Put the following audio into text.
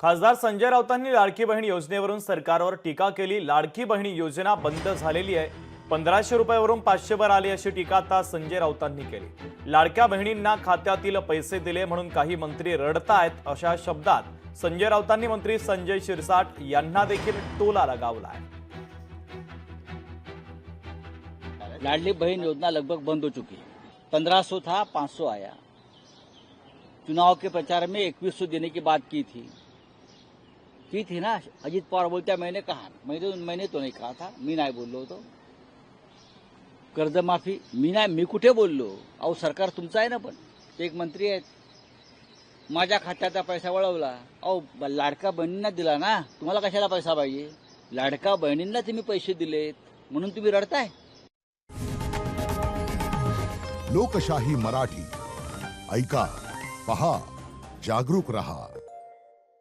खासदार संजय राऊतांनी लाडकी बहीण योजनेवरून सरकारवर टीका केली। लाडकी बहीण योजना बंद झालेली आहे, 1500 रुपयावरून 500 वर आली अशी टीका आता संजय राऊतांनी केली। लाडक्या बहिणींना खात्यातील पैसे दिले म्हणून काही मंत्री रडतायत अशा शब्दात संजय राऊतांनी मंत्री संजय शिरसाट यांना देखील टोला लगावलाय। लाडली बहन योजना लगभग बंद हो चुकी है। 1500 था, 500 आया। चुनाव के प्रचार में 2100 देने की बात की थी ना। अजित पवार बोलते हैं मैंने कहा, मैंने तो नहीं कहा था, मी नाही बोललो तो। कर्जमाफी मी कुठे बोललो? अहो सरकार तुमचं आहे ना, पण एक मंत्री आहेत, माझ्या खात्याचा पैसा वळवला। अहो लाडका बहिणींना दिला ना, तुम्हाला कशाला पैसा पाहिजे? लाडका बहिणींना तुम्ही पैसे दिलेत म्हणून तुम्ही रडताय। लोकशाही मराठी ऐका, पहा, जागरूक रहा।